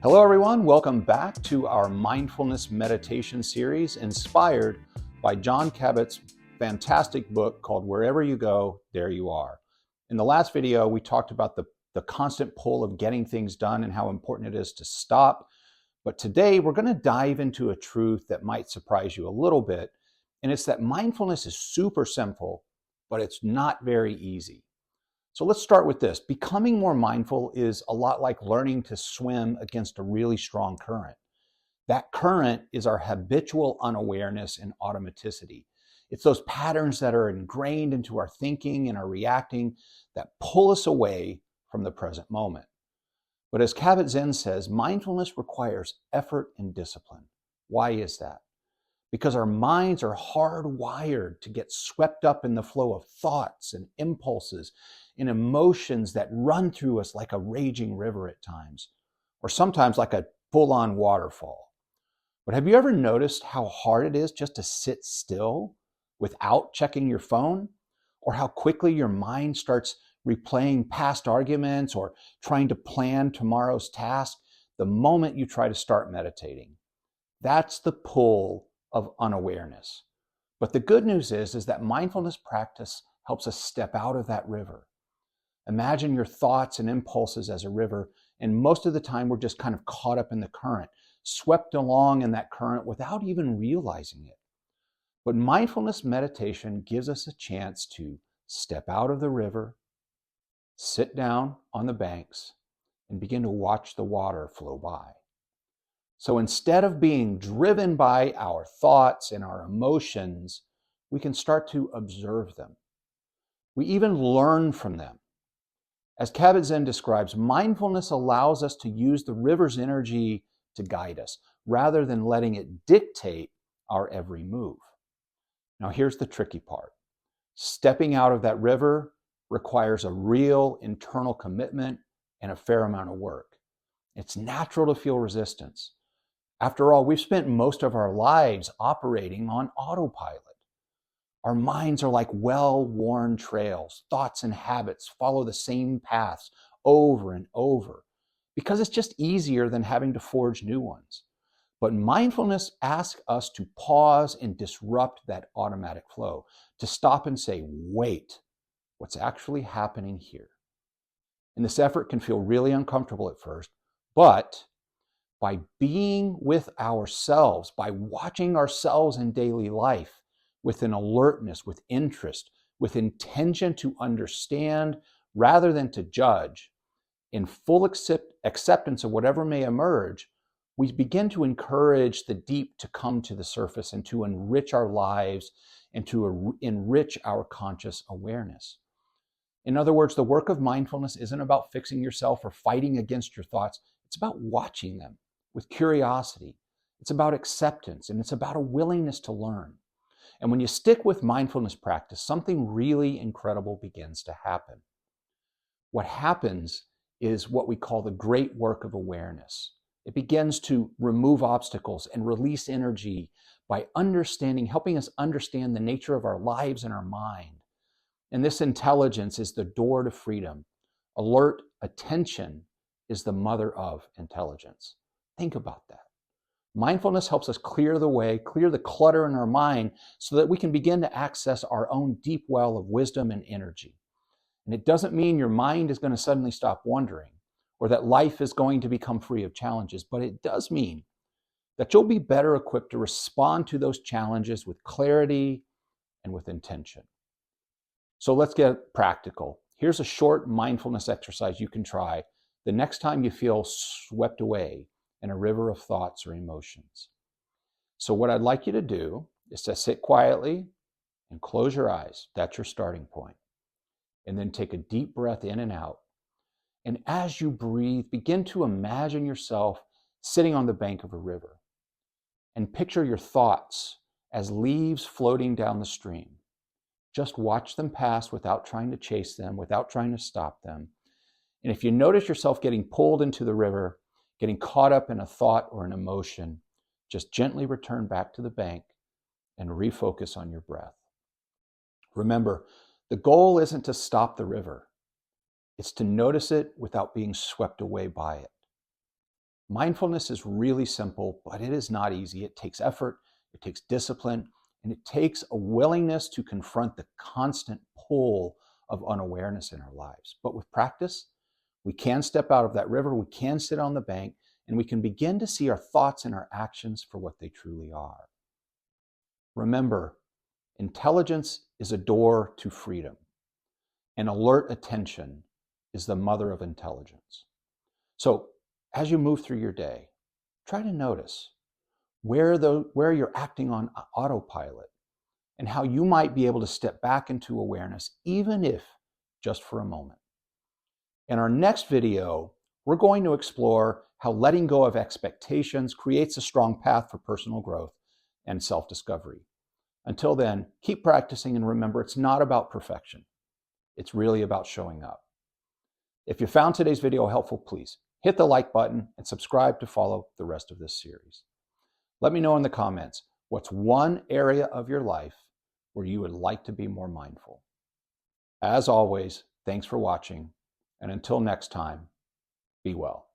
Hello, everyone. Welcome back to our mindfulness meditation series inspired by John Kabat-Zinn's fantastic book called Wherever You Go, There You Are. In the last video, we talked about the constant pull of getting things done and how important it is to stop. But today, we're going to dive into a truth that might surprise you a little bit. And it's that mindfulness is super simple, but it's not very easy. So let's start with this. Becoming more mindful is a lot like learning to swim against a really strong current. That current is our habitual unawareness and automaticity. It's those patterns that are ingrained into our thinking and our reacting that pull us away from the present moment. But as Kabat-Zinn says, mindfulness requires effort and discipline. Why is that? Because our minds are hardwired to get swept up in the flow of thoughts and impulses and emotions that run through us like a raging river at times, or sometimes like a full-on waterfall. But have you ever noticed how hard it is just to sit still without checking your phone? Or how quickly your mind starts replaying past arguments or trying to plan tomorrow's task the moment you try to start meditating? That's the pull of unawareness. But the good news is that mindfulness practice helps us step out of that river. Imagine your thoughts and impulses as a river, and most of the time we're just kind of caught up in the current, swept along in that current without even realizing it. But mindfulness meditation gives us a chance to step out of the river, sit down on the banks, and begin to watch the water flow by. So instead of being driven by our thoughts and our emotions, we can start to observe them. We even learn from them. As Kabat-Zinn describes, mindfulness allows us to use the river's energy to guide us, rather than letting it dictate our every move. Now here's the tricky part. Stepping out of that river requires a real internal commitment and a fair amount of work. It's natural to feel resistance. After all, we've spent most of our lives operating on autopilot. Our minds are like well-worn trails. Thoughts and habits follow the same paths over and over because it's just easier than having to forge new ones. But mindfulness asks us to pause and disrupt that automatic flow, to stop and say, wait, what's actually happening here? And this effort can feel really uncomfortable at first, but by being with ourselves, by watching ourselves in daily life with an alertness, with interest, with intention to understand rather than to judge, in full acceptance of whatever may emerge, we begin to encourage the deep to come to the surface and to enrich our lives and to enrich our conscious awareness. In other words, the work of mindfulness isn't about fixing yourself or fighting against your thoughts. It's about watching them with curiosity. It's about acceptance, and it's about a willingness to learn. And when you stick with mindfulness practice, something really incredible begins to happen. What happens is what we call the great work of awareness. It begins to remove obstacles and release energy by understanding, helping us understand the nature of our lives and our mind. And this intelligence is the door to freedom. Alert attention is the mother of intelligence. Think about that. Mindfulness helps us clear the way, clear the clutter in our mind so that we can begin to access our own deep well of wisdom and energy. And it doesn't mean your mind is going to suddenly stop wondering or that life is going to become free of challenges, but it does mean that you'll be better equipped to respond to those challenges with clarity and with intention. So let's get practical. Here's a short mindfulness exercise you can try the next time you feel swept away in a river of thoughts or emotions. So what I'd like you to do is to sit quietly and close your eyes. That's your starting point. And then take a deep breath in and out. And as you breathe, begin to imagine yourself sitting on the bank of a river. And picture your thoughts as leaves floating down the stream. Just watch them pass without trying to chase them, without trying to stop them. And if you notice yourself getting pulled into the river, getting caught up in a thought or an emotion, just gently return back to the bank and refocus on your breath. Remember, the goal isn't to stop the river. It's to notice it without being swept away by it. Mindfulness is really simple, but it is not easy. It takes effort, it takes discipline, and it takes a willingness to confront the constant pull of unawareness in our lives. But with practice, we can step out of that river, we can sit on the bank, and we can begin to see our thoughts and our actions for what they truly are. Remember, intelligence is a door to freedom, and alert attention is the mother of intelligence. So, as you move through your day, try to notice where you're acting on autopilot and how you might be able to step back into awareness, even if just for a moment. In our next video, we're going to explore how letting go of expectations creates a strong path for personal growth and self-discovery. Until then, keep practicing and remember, it's not about perfection. It's really about showing up. If you found today's video helpful, please hit the like button and subscribe to follow the rest of this series. Let me know in the comments, what's one area of your life where you would like to be more mindful? As always, thanks for watching, and until next time, be well.